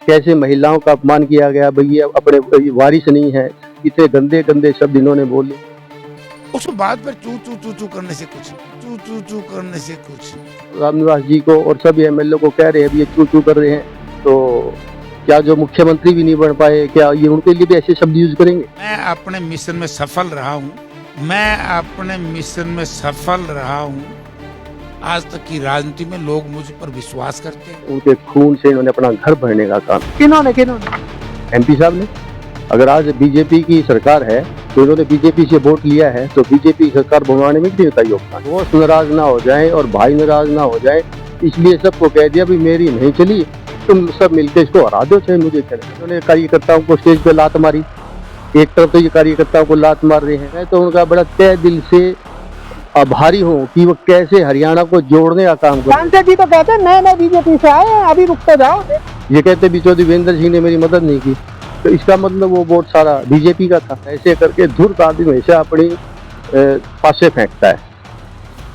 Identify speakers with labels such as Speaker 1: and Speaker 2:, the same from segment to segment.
Speaker 1: कैसे महिलाओं का अपमान किया गया, भाई ये अपने वारिस नहीं है, इतने गंदे गंदे शब्द इन्होंने बोले।
Speaker 2: उसको बाद पर चू करने से कुछ, चू करने से कुछ।
Speaker 1: रामनिवास जी को और सभी एमएलए को कह रहे हैं अभी ये चू कर रहे हैं, तो क्या जो मुख्यमंत्री भी नहीं बन पाए, क्या ये उनके लिए भी ऐसे शब्द यूज करेंगे?
Speaker 2: मैं अपने मिशन में सफल रहा हूँ, मैं अपने मिशन में सफल रहा हूँ। आज तक की राजनीति में लोग मुझ पर विश्वास करते हैं।
Speaker 1: उनके खून से इन्होंने अपना घर भरने का काम,
Speaker 3: किन्होंने
Speaker 1: एमपी साहब ने। अगर आज बीजेपी की सरकार है तो इन्होंने बीजेपी से वोट लिया है, तो बीजेपी सरकार बनवाने में कितना योगदान। वो नाराज ना हो जाए और भाई नाराज ना हो जाए, इसलिए सबको कह दिया भी मेरी नहीं चली, तुम सब मिलकर इसको हरा दो, चाहे मुझे चले। उन्होंने कार्यकर्ताओं को स्टेज पे लात मारी, एक तरफ तो ये कार्यकर्ताओं को लात मार रहे हैं, तो उनका बड़ा तहे दिल से आभारी हूँ कि वो कैसे हरियाणा को जोड़ने का काम कर।
Speaker 3: सांसद जी तो कहते हैं नए बीजेपी से आए हैं, अभी रुक तो जाओ।
Speaker 1: ये कहते भी चौधरी वीरेंद्र सिंह ने मेरी मदद नहीं की, तो इसका मतलब वो वोट सारा बीजेपी का था। ऐसे करके धूर्त आदमी हमेशा अपनी पासे फेंकता है,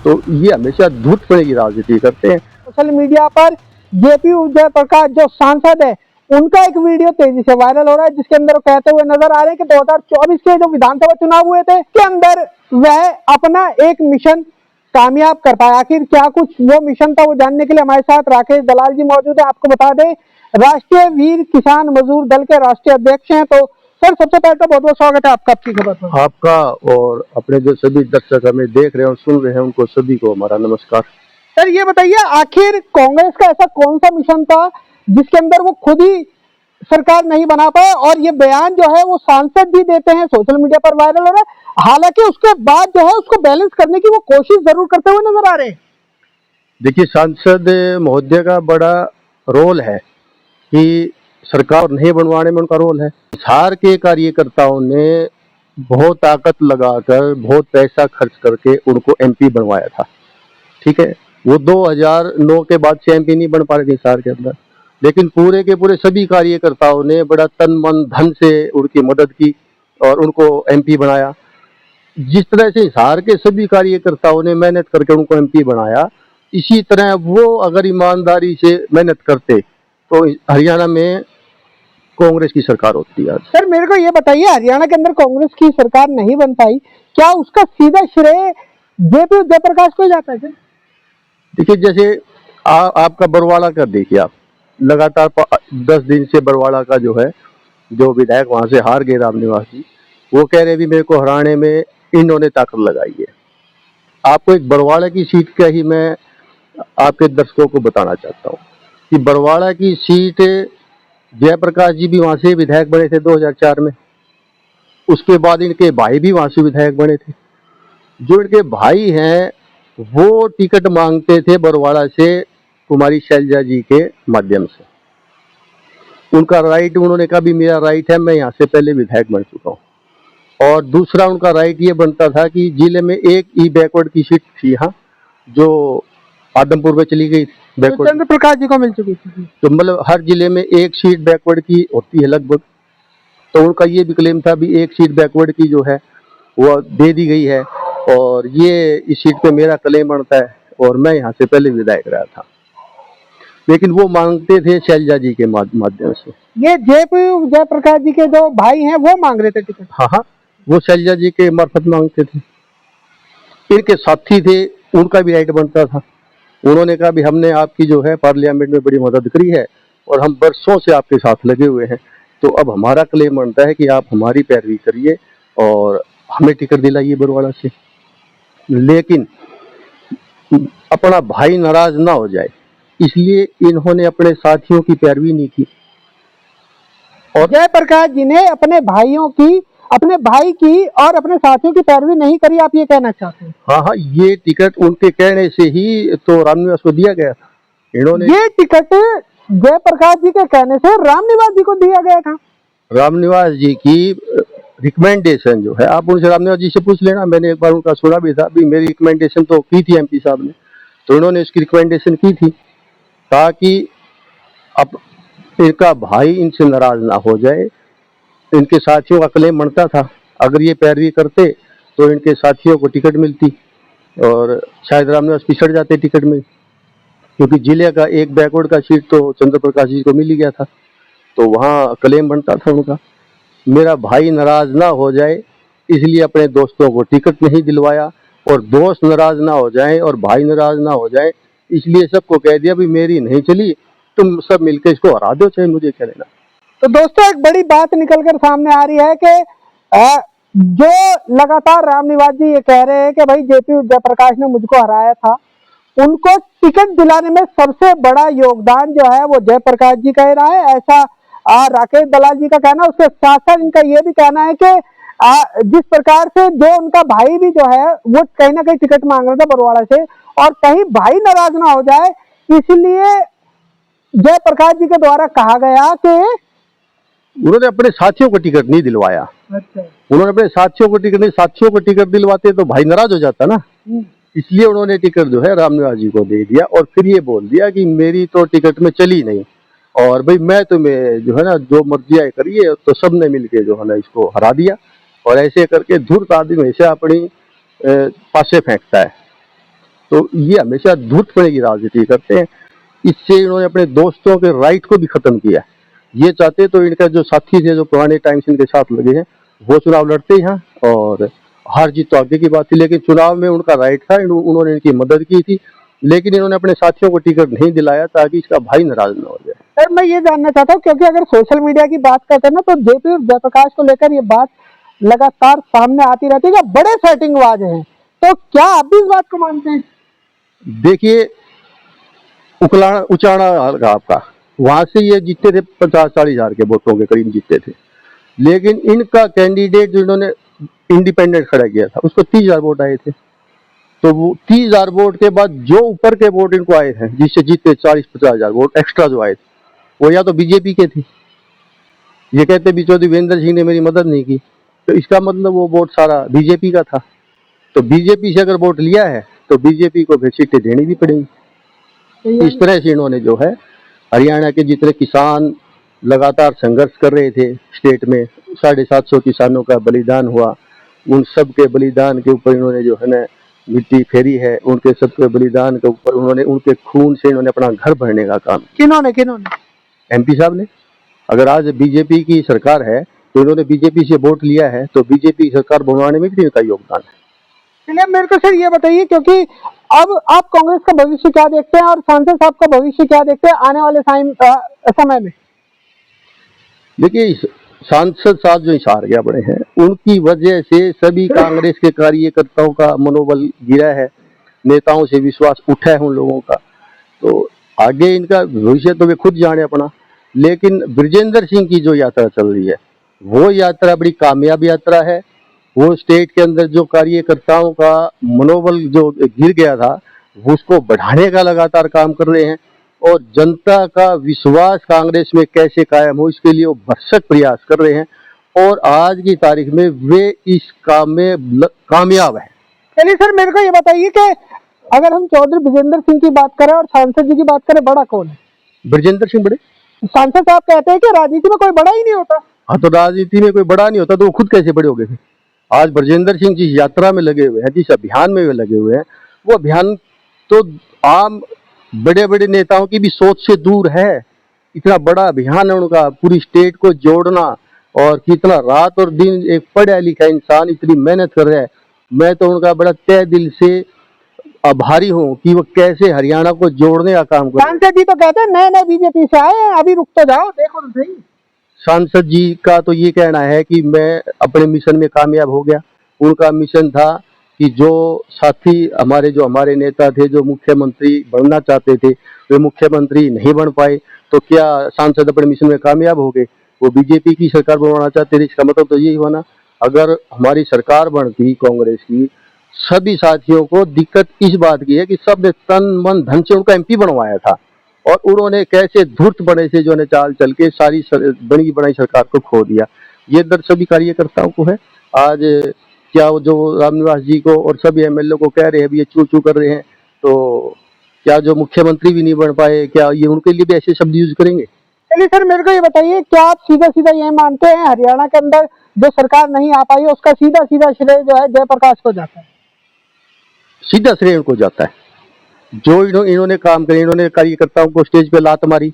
Speaker 1: तो ये हमेशा धूर्तपने की राजनीति करते हैं।
Speaker 3: सोशल मीडिया पर जेपी जयप्रकाश जो सांसद है, उनका एक वीडियो तेजी से वायरल हो रहा है, जिसके अंदर वो कहते हुए नजर आ रहे हैं कि 2024 के जो विधानसभा चुनाव हुए थे, के अंदर वह अपना एक मिशन कामयाब कर पाया। आखिर क्या कुछ वो मिशन था, वो जानने के लिए हमारे साथ राकेश दलाल जी मौजूद है। आपको बता दें, राष्ट्रीय वीर किसान मजदूर दल के राष्ट्रीय अध्यक्ष हैं। तो सर, सबसे पहले तो बहुत बहुत स्वागत है आपका आपकी खबर पर।
Speaker 1: आपका और अपने जो सभी दर्शक हमें देख रहे हैं और सुन रहे हैं, उनको सभी को हमारा नमस्कार।
Speaker 3: सर ये बताइए, आखिर कांग्रेस का ऐसा कौन सा मिशन था जिसके अंदर वो खुद ही सरकार नहीं बना पाए, और ये बयान जो है वो सांसद भी देते हैं, सोशल मीडिया पर वायरल हो रहा है, हालांकि उसके बाद जो है उसको बैलेंस करने की वो कोशिश जरूर करते हुए नजर आ रहे हैं।
Speaker 1: देखिए, सांसद महोदय का बड़ा रोल है कि सरकार नहीं बनवाने में उनका रोल है। बिहार के कार्यकर्ताओं ने बहुत ताकत लगाकर, बहुत पैसा खर्च करके उनको एमपी बनवाया था, ठीक है। वो 2009 के बाद से एमपी नहीं बन पा रहे थे हिसार के अंदर, लेकिन पूरे के पूरे सभी कार्यकर्ताओं ने बड़ा तन मन धन से उनकी मदद की और उनको एमपी बनाया। जिस तरह से हिसार के सभी कार्यकर्ताओं ने मेहनत करके उनको एमपी बनाया, इसी तरह वो अगर ईमानदारी से मेहनत करते तो हरियाणा में कांग्रेस की सरकार होती है।
Speaker 3: सर मेरे को ये बताइए, हरियाणा के अंदर कांग्रेस की सरकार नहीं बन पाई, क्या उसका सीधा श्रेय जेपी जयप्रकाश को जाता है?
Speaker 1: देखिए, जैसे आपका बरवाड़ा का देखिए, आप लगातार 10 दिन से बरवाड़ा का जो है, जो विधायक वहां से हार गए रामनिवास जी, वो कह रहे भी मेरे को हराने में इन्होंने ताकत लगाई है। आपको एक बरवाड़ा की सीट का ही मैं आपके दर्शकों को बताना चाहता हूँ कि बरवाड़ा की सीट जयप्रकाश जी भी वहां से विधायक बने थे 2004 में। उसके बाद इनके भाई भी वहां से विधायक बने थे। जो इनके भाई हैं वो टिकट मांगते थे बरवाड़ा से कुमारी शैलजा जी के माध्यम से। उनका राइट, उन्होंने कहा भी मेरा राइट है, मैं यहाँ से पहले विधायक बन चुका हूँ। और दूसरा उनका राइट ये बनता था कि जिले में एक ई बैकवर्ड की सीट थी यहाँ, जो आदमपुर में चली गई बैकवर्ड,
Speaker 3: चंद्र प्रकाश जी को मिल चुकी थी।
Speaker 1: तो मतलब हर जिले में एक सीट बैकवर्ड की होती है लगभग। तो उनका ये भी क्लेम था भी एक सीट बैकवर्ड की जो है वो दे दी गई है, और ये इस सीट पे मेरा क्लेम बनता है, और मैं यहाँ से पहले विधायक रहा था। लेकिन वो मांगते थे शैलजा जी के माध्यम से।
Speaker 3: ये जेपी जयप्रकाश जी के जो भाई हैं वो मांग रहे थे टिकट?
Speaker 1: हाँ, वो शैलजा जी के मार्फत मांगते थे। इनके साथी थे, उनका भी राइट बनता था। उन्होंने कहा भी हमने आपकी जो है पार्लियामेंट में बड़ी मदद करी है और हम बरसों से आपके साथ लगे हुए हैं, तो अब हमारा क्लेम बनता है कि आप हमारी पैरवी करिए और हमें टिकट दिलाइए बरवाड़ा से। लेकिन अपना भाई नाराज ना हो जाए, इसलिए इन्होंने अपने साथियों की पैरवी नहीं की।
Speaker 3: और जयप्रकाश जी ने अपने भाइयों की, अपने भाई की और अपने साथियों की पैरवी नहीं करी, आप ये कहना चाहते हैं?
Speaker 1: हाँ, ये टिकट उनके कहने से ही तो रामनिवास को दिया गया था। इन्होंने
Speaker 3: ये टिकट जयप्रकाश जी के कहने से रामनिवास जी को दिया गया था।
Speaker 1: रामनिवास जी की रिकमेंडेशन जो है, आप उनसे रामनिवास जी से पूछ लेना, मैंने एक बार उनका सुना भी था भी मेरी रिकमेंडेशन तो की थी एमपी साहब ने, तो इन्होंने इसकी रिकमेंडेशन की थी ताकि अब इनका भाई इनसे नाराज ना हो जाए। इनके साथियों का क्लेम बनता था, अगर ये पैरवी करते तो इनके साथियों को टिकट मिलती और शायद रामनिवास पिछड़ जाते टिकट में, क्योंकि जिले का एक बैकवर्ड का सीट तो चंद्र प्रकाश जी को मिल ही गया था। तो वहाँ क्लेम बनता था उनका, मेरा भाई नाराज ना हो जाए इसलिए अपने दोस्तों को टिकट नहीं दिलवाया, और दोस्त नाराज ना हो जाए और भाई नाराज ना हो जाए इसलिए सबको कह दिया भी मेरी नहीं चली, तुम सब मिलकर इसको हरा दो, चाहे मुझे क्या लेना।
Speaker 3: तो दोस्तों एक बड़ी बात निकलकर सामने आ रही है कि जो लगातार रामनिवास जी ये कह रहे हैं कि भाई जेपी जयप्रकाश ने मुझको हराया था, उनको टिकट दिलाने में सबसे बड़ा योगदान जो है वो जयप्रकाश जी का ही रहा है, ऐसा राकेश दलाल जी का कहना। उसके साथ साथ इनका ये भी कहना है कि जिस प्रकार से जो उनका भाई भी जो है वो कहीं ना कहीं टिकट मांग रहा था बरवाड़ा से, और कहीं भाई नाराज ना हो जाए इसलिए जयप्रकाश जी के द्वारा कहा गया कि
Speaker 1: उन्होंने अपने साथियों को टिकट नहीं दिलवाया।
Speaker 3: अच्छा।
Speaker 1: उन्होंने अपने साथियों को टिकट नहीं, साथियों को टिकट दिलवाते तो भाई नाराज हो जाता ना, इसलिए उन्होंने टिकट जो है रामनिवास जी को दे दिया, और फिर ये बोल दिया कि मेरी तो टिकट में चली नहीं, और भाई मैं तुम्हें जो है ना जो मर्जी आए करिए, तो सबने मिलके जो है ना इसको हरा दिया। और ऐसे करके धूर्त आदमी हमेशा अपनी पासे फेंकता है, तो ये हमेशा धूर्तपने की राजनीति करते हैं। इससे इन्होंने अपने दोस्तों के राइट को भी खत्म किया। ये चाहते तो इनका जो साथी थे जो पुराने टाइम से इनके साथ लगे हैं वो चुनाव लड़ते हैं, और हार जीत तो आगे की बात थी, लेकिन चुनाव में उनका राइट था, उन्होंने इनकी मदद की थी, लेकिन इन्होंने अपने साथियों को टिकट नहीं दिलाया ताकि इसका भाई नाराज न हो जाए।
Speaker 3: सर मैं ये जानना चाहता हूँ, क्योंकि अगर सोशल मीडिया की बात करते हैं ना तो जेपी और जयप्रकाश को लेकर ये बात लगातार सामने आती रहती है कि बड़े सेटिंगबाज हैं, तो क्या आप भी इस बात को मानते हैं?
Speaker 1: देखिए उचाना आपका वहां से ये जीते थे 50-40 हजार के वोटों के करीब जीते थे, लेकिन इनका कैंडिडेट जो इन्होंने इंडिपेंडेंट खड़ा किया था उसको 30,000 वोट आए थे। तो वो 30,000 वोट के बाद जो ऊपर के वोट इनको आए थे जिससे जीते 40-50 हजार वोट एक्स्ट्रा जो आए थे वो या तो बीजेपी के थे, ये कहते भी चौधरी वीरेंद्र सिंह ने मेरी मदद नहीं की, तो इसका मतलब वो वोट सारा बीजेपी का था। तो बीजेपी से अगर वोट लिया है तो बीजेपी को फिर सीटें देनी भी पड़ेंगी। इस तरह से इन्होंने जो है हरियाणा के जितने किसान लगातार संघर्ष कर रहे थे स्टेट में, 750 किसानों का बलिदान हुआ, उन सब के बलिदान के ऊपर इन्होंने जो है ना मिट्टी फेरी है, उनके सबके बलिदान के ऊपर उन्होंने उनके खून से इन्होंने अपना घर भरने का काम।
Speaker 3: किन्होंने
Speaker 1: एमपी साहब ने। अगर आज बीजेपी की सरकार है तो इन्होंने बीजेपी से वोट लिया है, तो बीजेपी सरकार बनवाने में भी इनका योगदान है।
Speaker 3: चलिए मेरे को सर ये बताइए, क्योंकि अब आप कांग्रेस का भविष्य क्या देखते हैं और सांसद साहब का भविष्य क्या देखते हैं आने वाले समय में?
Speaker 1: देखिए सांसद साहब जो हार गया बड़े हैं उनकी वजह से सभी कांग्रेस के कार्यकर्ताओं का मनोबल गिरा है, नेताओं से विश्वास उठा है उन लोगों का, तो आगे इनका भविष्य तो वे खुद जाने अपना। लेकिन ब्रजेंद्र सिंह की जो यात्रा चल रही है वो यात्रा बड़ी कामयाब यात्रा है। वो स्टेट के अंदर जो कार्यकर्ताओं का मनोबल जो गिर गया था उसको बढ़ाने का लगातार काम कर रहे हैं, और जनता का विश्वास कांग्रेस में कैसे कायम हो इसके लिए वो भरसक प्रयास कर रहे हैं, और आज की तारीख में वे इस काम में कामयाब है।
Speaker 3: चलिए सर मेरे को ये बताइए कि अगर हम चौधरी ब्रजेंद्र सिंह की बात करें और सांसद जी की बात करें, बड़ा कौन है?
Speaker 1: ब्रजेंद्र सिंह बड़े।
Speaker 3: सांसद साहब कहते हैं कि राजनीति में कोई बड़ा ही नहीं होता।
Speaker 1: हाँ, तो राजनीति में कोई बड़ा नहीं होता तो वो खुद कैसे बड़े हो गए? आज ब्रजेंद्र सिंह जिस यात्रा में लगे हुए हैं, जिस अभियान में वे लगे हुए हैं, वो अभियान तो आम बड़े बड़े नेताओं की भी सोच से दूर है। इतना बड़ा अभियान है उनका, पूरी स्टेट को जोड़ना, और कितना रात और दिन एक पढ़ा लिखा इंसान इतनी मेहनत कर रहा है। मैं तो उनका बड़ा तहे दिल से आभारी हूँ कि वो कैसे हरियाणा को जोड़ने का काम कर रहे हैं।
Speaker 3: सांसद जी तो कहते हैं नए नए बीजेपी से आए हैं, अभी रुक तो जाओ, देखो तो सही।
Speaker 1: सांसद जी का तो ये कहना है कि मैं अपने मिशन में कामयाब हो गया। उनका मिशन था कि जो साथी हमारे नेता थे जो मुख्यमंत्री बनना चाहते थे वे मुख्यमंत्री नहीं बन पाए, तो क्या सांसद अपने मिशन में कामयाब हो गए? वो बीजेपी की सरकार बनवाना चाहते थे। इसका मतलब तो यही हुआ ना, अगर हमारी सरकार बनती कांग्रेस की, सभी साथियों को दिक्कत इस बात की है कि सब ने तन मन धन से उनका एमपी बनवाया था, और उन्होंने कैसे धूर्त बड़े से जो है चाल चल के सारी बनी बनाई सरकार को खो दिया। ये दर्द सभी कार्यकर्ताओं को है। आज क्या जो रामनिवास जी को और सभी एमएलए को कह रहे हैं, अभी ये चू चू कर रहे हैं, तो क्या जो मुख्यमंत्री भी नहीं बन पाए, क्या ये उनके लिए भी ऐसे शब्द यूज करेंगे?
Speaker 3: चलिए सर मेरे को ये बताइए, क्या आप सीधा सीधा ये मानते हैं हरियाणा के अंदर जो सरकार नहीं आ पाई उसका सीधा सीधा श्रेय जो है जयप्रकाश को जाता है?
Speaker 1: सीधा श्रेय उनको जाता है। जो इन्होंने काम करे, इन्होंने कार्यकर्ताओं को स्टेज पे लात मारी,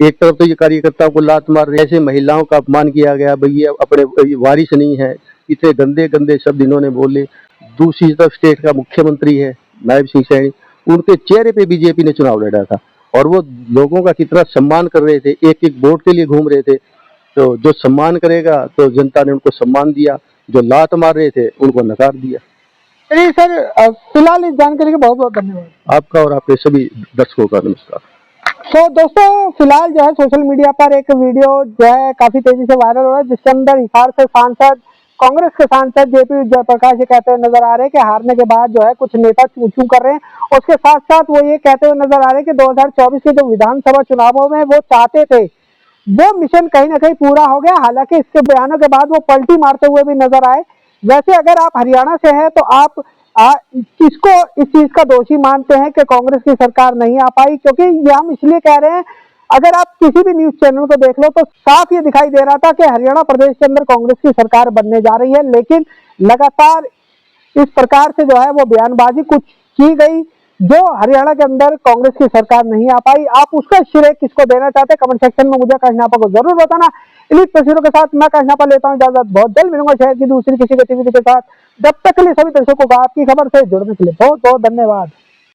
Speaker 1: एक तरफ तो ये कार्यकर्ताओं को लात मार रहे, ऐसे महिलाओं का अपमान किया गया, भाई ये अपने ये वारिस नहीं है, इतने गंदे गंदे शब्द इन्होंने बोले। दूसरी तरफ स्टेट का मुख्यमंत्री है नायब सिंह सैनी, उनके चेहरे पे बीजेपी ने चुनाव लड़ा था और वो लोगों का कितना सम्मान कर रहे थे, एक एक वोट के लिए घूम रहे थे। तो जो सम्मान करेगा तो जनता ने उनको सम्मान दिया, जो लात मार रहे थे उनको नकार दिया।
Speaker 3: चलिए सर, फिलहाल इस जानकारी के बहुत बहुत धन्यवाद
Speaker 1: आपका और आपके सभी दर्शकों का नमस्कार।
Speaker 3: तो दोस्तों, फिलहाल जो है सोशल मीडिया पर एक वीडियो जो है काफी तेजी से वायरल हो रहा है, जिसके अंदर हिसार से सांसद, कांग्रेस के सांसद जेपी जयप्रकाश ये कहते हुए नजर आ रहे हैं कि हारने के बाद जो है कुछ नेता चू चू कर रहे हैं। उसके साथ साथ वो ये कहते हुए नजर आ रहे हैं कि 2024 के जो विधानसभा चुनावों में वो चाहते थे, वो मिशन कहीं ना कहीं पूरा हो गया। हालांकि इसके बयानों के बाद वो पलटी मारते हुए भी नजर आए। वैसे अगर आप हरियाणा से हैं तो आप किसको इस चीज का दोषी मानते हैं कि कांग्रेस की सरकार नहीं आ पाई? क्योंकि ये हम इसलिए कह रहे हैं, अगर आप किसी भी न्यूज चैनल को देख लो तो साफ ये दिखाई दे रहा था कि हरियाणा प्रदेश के अंदर कांग्रेस की सरकार बनने जा रही है, लेकिन लगातार इस प्रकार से जो है वो बयानबाजी कुछ की गई जो हरियाणा के अंदर कांग्रेस की सरकार नहीं आ पाई। आप उसका श्रेय किसको देना चाहते हैं, कमेंट सेक्शन में मुझे कशनापा को जरूर बताना। इन्हीं तस्वीरों के साथ मैं कशनापा लेता हूं इजाजत। बहुत जल्द मिलूंगा शहर की दूसरी किसी गतिविधि के साथ। जब तक के लिए सभी दर्शकों को आपकी खबर से जुड़ने के लिए बहुत बहुत धन्यवाद।